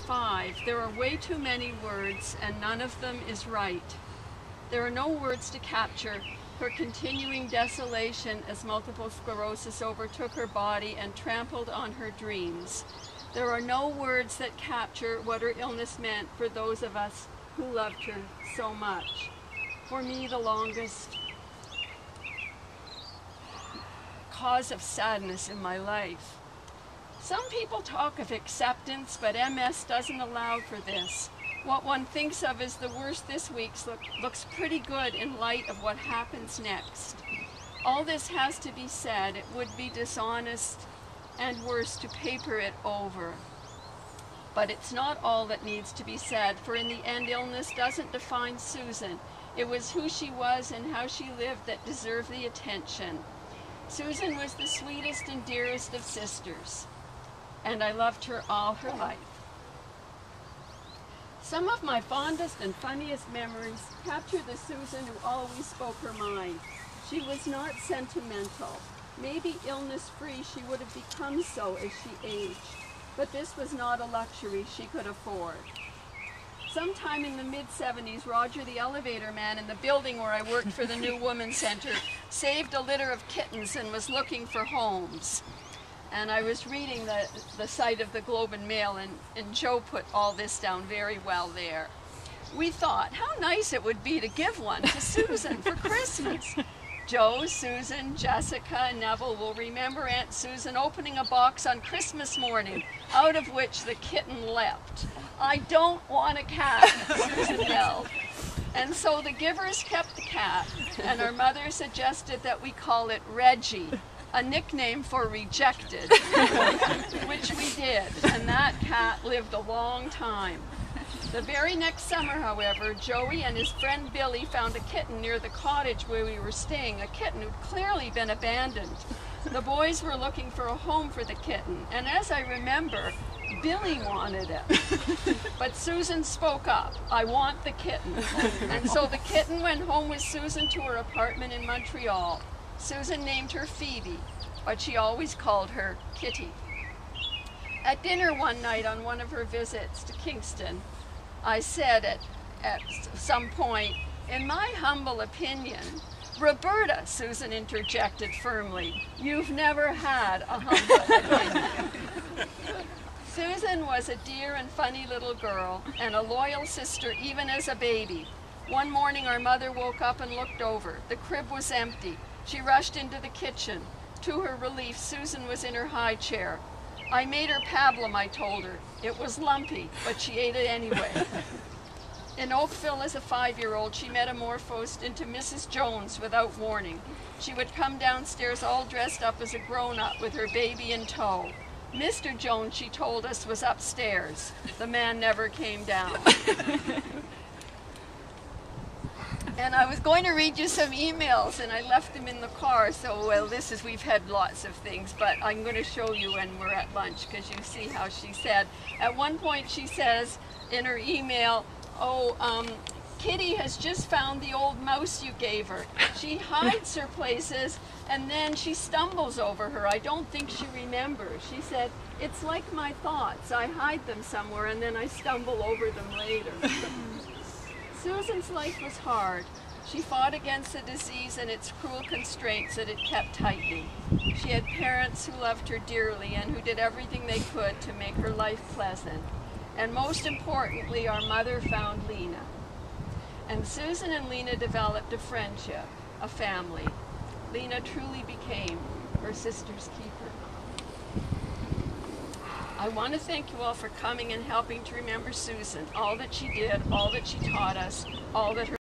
5, there are way too many words and none of them is right. There are no words to capture her continuing desolation as multiple sclerosis overtook her body and trampled on her dreams. There are no words that capture what her illness meant for those of us who loved her so much. For me, the longest cause of sadness in my life. Some people talk of acceptance, but MS doesn't allow for this. What one thinks of as the worst this week looks pretty good in light of what happens next. All this has to be said. It would be dishonest and worse to paper it over. But it's not all that needs to be said, for in the end, illness doesn't define Susan. It was who she was and how she lived that deserved the attention. Susan was the sweetest and dearest of sisters, and I loved her all her life. Some of my fondest and funniest memories capture the Susan who always spoke her mind. She was not sentimental. Maybe illness-free she would have become so as she aged, but this was not a luxury she could afford. Sometime in the mid-70s, Roger, the elevator man in the building where I worked for the New Women's Center, saved a litter of kittens and was looking for homes. And I was reading the site of the Globe and Mail, and Joe put all this down very well there. We thought, how nice it would be to give one to Susan for Christmas. Joe, Susan, Jessica, and Neville will remember Aunt Susan opening a box on Christmas morning, out of which the kitten leapt. I don't want a cat, Susan yelled. And so the givers kept the cat, and our mother suggested that we call it Reggie, a nickname for rejected, which we did, and that cat lived a long time. The very next summer, however, Joey and his friend Billy found a kitten near the cottage where we were staying, a kitten who'd clearly been abandoned. The boys were looking for a home for the kitten, and as I remember, Billy wanted it. But Susan spoke up, I want the kitten. And so the kitten went home with Susan to her apartment in Montreal. Susan named her Phoebe, but she always called her Kitty. At dinner one night on one of her visits to Kingston, I said at some point, in my humble opinion, Roberta, Susan interjected firmly, you've never had a humble opinion. Susan was a dear and funny little girl and a loyal sister even as a baby. One morning our mother woke up and looked over. The crib was empty. She rushed into the kitchen. To her relief, Susan was in her high chair. I made her pablum, I told her. It was lumpy, but she ate it anyway. In Oakville as a 5-year-old, she metamorphosed into Mrs. Jones without warning. She would come downstairs all dressed up as a grown-up with her baby in tow. Mr. Jones, she told us, was upstairs. The man never came down. And I was going to read you some emails, and I left them in the car, so, well, we've had lots of things, but I'm going to show you when we're at lunch, because you see how she said. At one point she says in her email, Kitty has just found the old mouse you gave her. She hides her places, and then she stumbles over her. I don't think she remembers. She said, it's like my thoughts. I hide them somewhere, and then I stumble over them later. Susan's life was hard. She fought against the disease and its cruel constraints that it kept tightening. She had parents who loved her dearly and who did everything they could to make her life pleasant. And most importantly, our mother found Lena. And Susan and Lena developed a friendship, a family. Lena truly became her sister's keeper. I want to thank you all for coming and helping to remember Susan, all that she did, all that she taught us, all that her